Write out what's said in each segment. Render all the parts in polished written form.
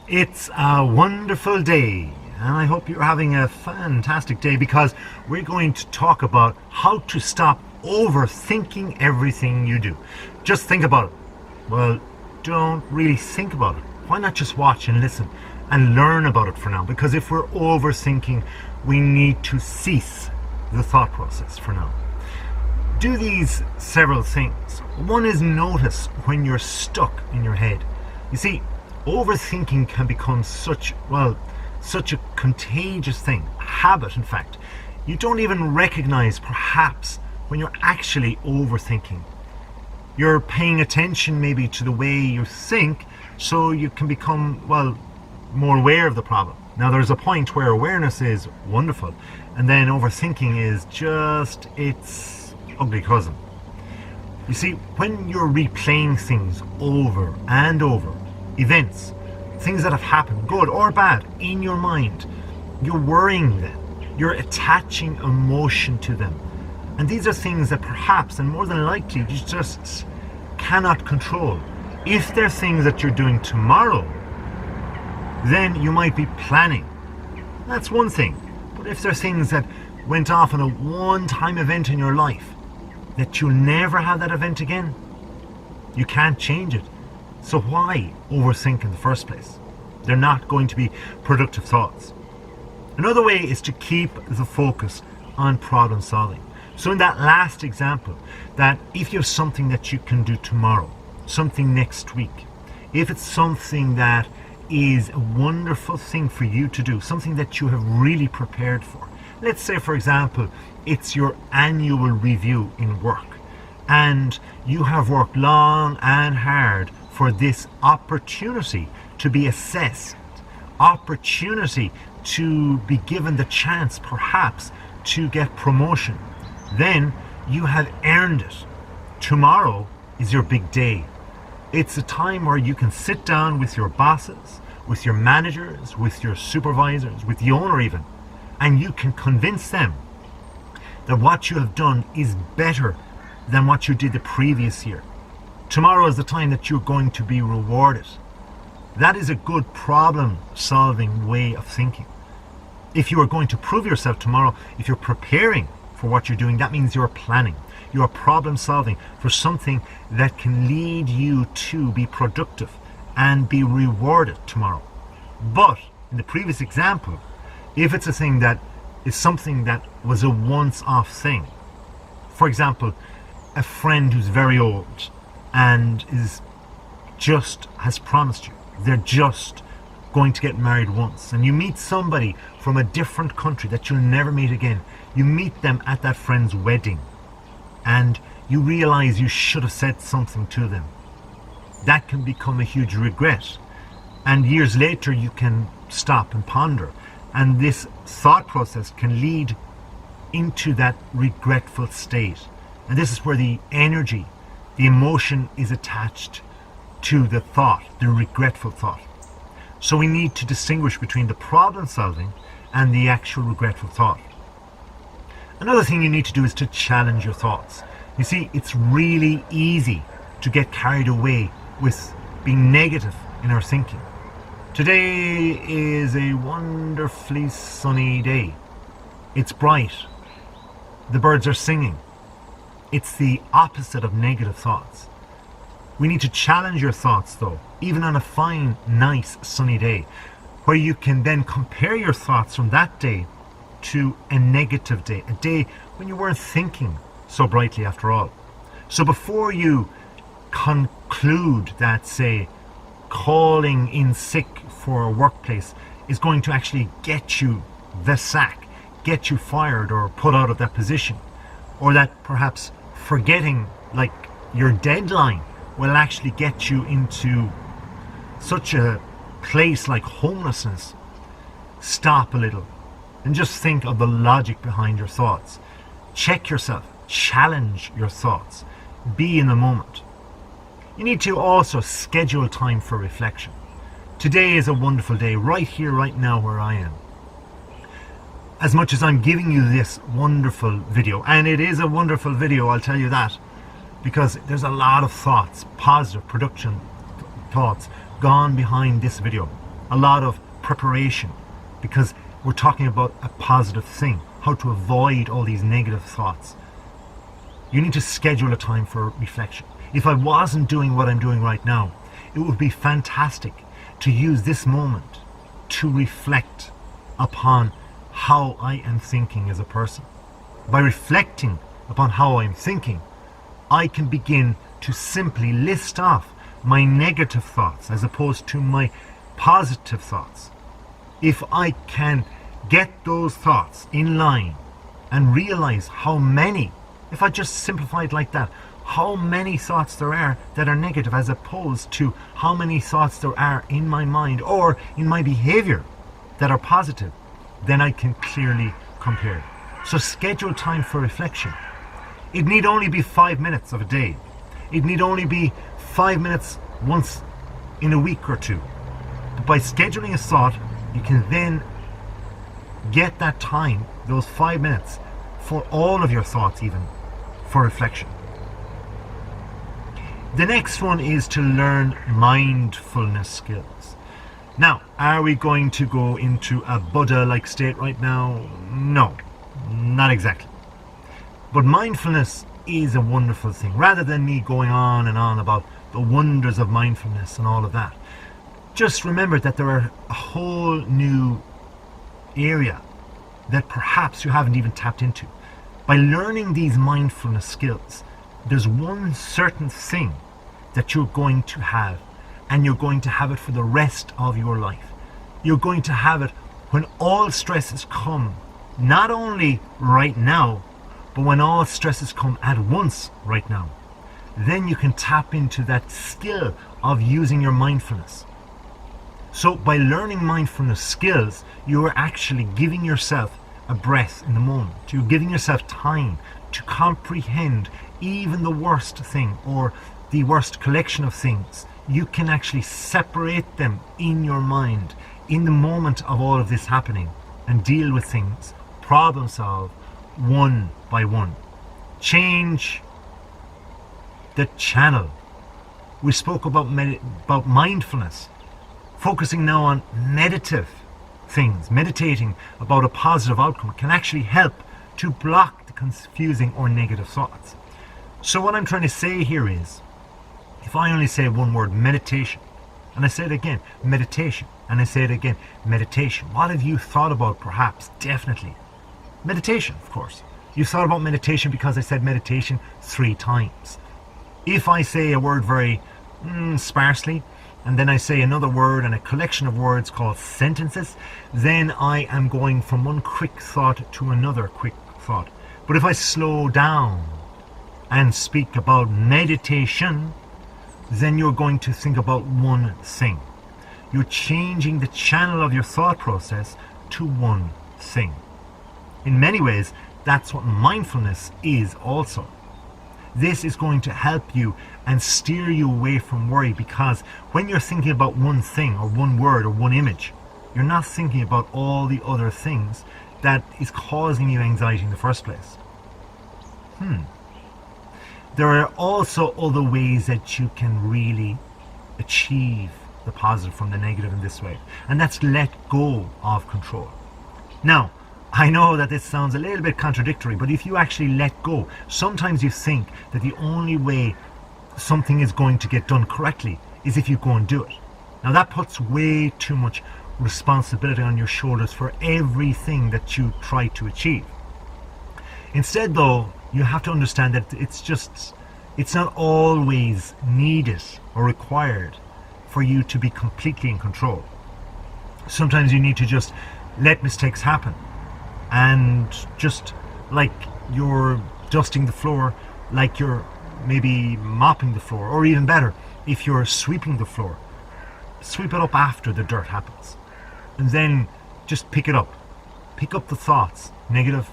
It's a wonderful day, and I hope you're having a fantastic day because we're going to talk about how to stop overthinking everything you do. Just think about it. Well, don't really think about it. Why not just watch and listen and learn about it for now? Because if we're overthinking, we need to cease the thought process for now. Do these several things. One is notice when you're stuck in your head. You see, overthinking can become such a contagious thing, a habit in fact. You don't even recognize perhaps when you're actually overthinking. You're paying attention maybe to the way you think so you can become, more aware of the problem. Now there's a point where awareness is wonderful and then overthinking is just its ugly cousin. You see, when you're replaying things over and over, events, things that have happened, good or bad, in your mind, you're worrying them, you're attaching emotion to them. And these are things that perhaps, and more than likely, you just cannot control. If they're things that you're doing tomorrow, then you might be planning. That's one thing. But if they're things that went off in a one-time event in your life, that you'll never have that event again, you can't change it. So why overthink in the first place? They're not going to be productive thoughts. Another way is to keep the focus on problem solving. So in that last example, that if you have something that you can do tomorrow, something next week, if it's something that is a wonderful thing for you to do, something that you have really prepared for. Let's say, for example, it's your annual review in work, and you have worked long and hard for this opportunity to be assessed, opportunity to be given the chance perhaps to get promotion. Then you have earned it. Tomorrow is your big day. It's a time where you can sit down with your bosses, with your managers, with your supervisors, with the owner even, and you can convince them that what you have done is better than what you did the previous year. Tomorrow is the time that you're going to be rewarded. That is a good problem-solving way of thinking. If you are going to prove yourself tomorrow, if you're preparing for what you're doing, that means you're planning. You're problem-solving for something that can lead you to be productive and be rewarded tomorrow. But in the previous example, if it's a thing that is something that was a once-off thing, for example, a friend who's very old and has promised you, they're just going to get married once, and you meet somebody from a different country that you'll never meet again. You meet them at that friend's wedding and you realize you should have said something to them. That can become a huge regret, and years later you can stop and ponder, and this thought process can lead into that regretful state. And this is where the energy, the emotion is attached to the thought, the regretful thought. So we need to distinguish between the problem solving and the actual regretful thought. Another thing you need to do is to challenge your thoughts. You see, it's really easy to get carried away with being negative in our thinking. Today is a wonderfully sunny day. It's bright. The birds are singing. It's the opposite of negative thoughts. We need to challenge your thoughts though, even on a fine, nice, sunny day, where you can then compare your thoughts from that day to a negative day, a day when you weren't thinking so brightly after all. So before you conclude that, say, calling in sick for a workplace is going to actually get you the sack, get you fired or put out of that position, or that perhaps forgetting like your deadline will actually get you into such a place like homelessness, stop a little and just think of the logic behind your thoughts. Check yourself, challenge your thoughts, be in the moment. You need to also schedule time for reflection. Today is a wonderful day, right here, right now where I am. As much as I'm giving you this wonderful video, and it is a wonderful video, I'll tell you that, because there's a lot of thoughts, positive production thoughts gone behind this video. a lot of preparation, because we're talking about a positive thing, how to avoid all these negative thoughts. You need to schedule a time for reflection. If I wasn't doing what I'm doing right now, it would be fantastic to use this moment to reflect upon how I am thinking as a person. By reflecting upon how I'm thinking, I can begin to simply list off my negative thoughts as opposed to my positive thoughts. If I can get those thoughts in line and realize how many, if I just simplify it like that, how many thoughts there are that are negative as opposed to how many thoughts there are in my mind or in my behavior that are positive, then I can clearly compare. So schedule time for reflection. It need only be 5 minutes of a day. It need only be 5 minutes once in a week or two. But by scheduling a thought, you can then get that time, those 5 minutes, for all of your thoughts even, for reflection. The next one is to learn mindfulness skills. Now, are we going to go into a Buddha-like state right now? No, not exactly. But mindfulness is a wonderful thing. Rather than me going on and on about the wonders of mindfulness and all of that, just remember that there are a whole new area that perhaps you haven't even tapped into. By learning these mindfulness skills, there's one certain thing that you're going to have, and you're going to have it for the rest of your life. You're going to have it when all stresses come, not only right now, but when all stresses come at once right now. Then you can tap into that skill of using your mindfulness. So by learning mindfulness skills, you are actually giving yourself a breath in the moment. You're giving yourself time to comprehend even the worst thing or the worst collection of things. You can actually separate them in your mind in the moment of all of this happening and deal with things, problem solve one by one. Change the channel. We spoke about mindfulness, focusing now on meditative things. Meditating about a positive outcome can actually help to block the confusing or negative thoughts. So what I'm trying to say here is, if I only say one word, meditation, and I say it again, meditation, and I say it again, meditation, what have you thought about? Perhaps, definitely, meditation, of course. You thought about meditation because I said meditation 3 times. If I say a word very sparsely, and then I say another word and a collection of words called sentences, then I am going from one quick thought to another quick thought. But if I slow down and speak about meditation, then you're going to think about one thing. You're changing the channel of your thought process to one thing. In many ways, that's what mindfulness is also. This is going to help you and steer you away from worry, because when you're thinking about one thing or one word or one image, you're not thinking about all the other things that is causing you anxiety in the first place. There are also other ways that you can really achieve the positive from the negative in this way, and that's let go of control. Now, I know that this sounds a little bit contradictory, but if you actually let go, sometimes you think that the only way something is going to get done correctly is if you go and do it. Now that puts way too much responsibility on your shoulders for everything that you try to achieve. Instead though, you have to understand that it's not always needed or required for you to be completely in control. Sometimes you need to just let mistakes happen, and just like you're dusting the floor, like you're maybe mopping the floor, or even better, if you're sweeping the floor, sweep it up after the dirt happens, and then just pick it up. Pick up the thoughts, negative,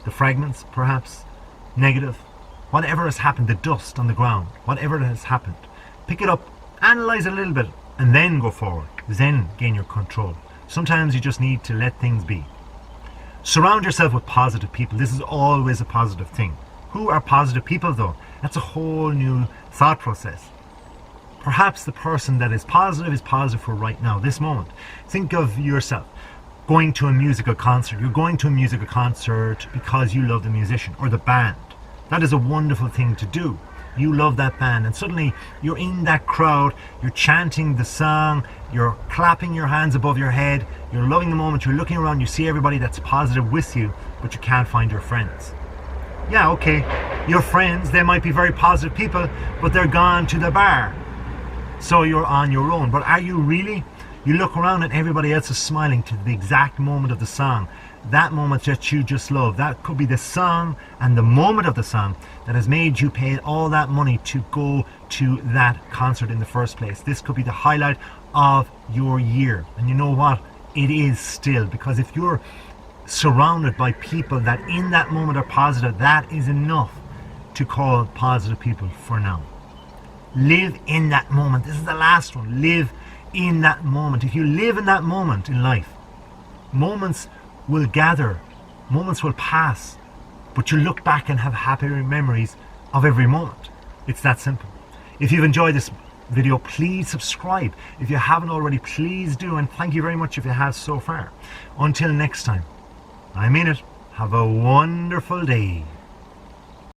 the fragments perhaps, negative, whatever has happened, the dust on the ground, whatever has happened, pick it up, analyze it a little bit, and then go forward, then gain your control. Sometimes you just need to let things be. Surround yourself with positive people. This is always a positive thing. Who are positive people though? That's a whole new thought process. Perhaps the person that is positive for right now, this moment. Think of yourself going to a musical concert. You're going to a musical concert because you love the musician or the band. That is a wonderful thing to do. You love that band, and suddenly you're in that crowd, you're chanting the song, you're clapping your hands above your head, you're loving the moment, you're looking around, you see everybody that's positive with you, but you can't find your friends. Yeah, okay, your friends, they might be very positive people, but they're gone to the bar. So you're on your own. But are you really? You look around and everybody else is smiling to the exact moment of the song. That moment that you just love. That could be the song and the moment of the song that has made you pay all that money to go to that concert in the first place. This could be the highlight of your year. And you know what? It is still, because if you're surrounded by people that in that moment are positive, that is enough to call positive people for now. Live in that moment. This is the last one. Live in that moment. If you live in that moment in life, moments will gather, moments will pass, but you look back and have happy memories of every moment. It's that simple. If you've enjoyed this video, please subscribe. If you haven't already, please do, and thank you very much if you have so far. Until next time, I mean it, have a wonderful day.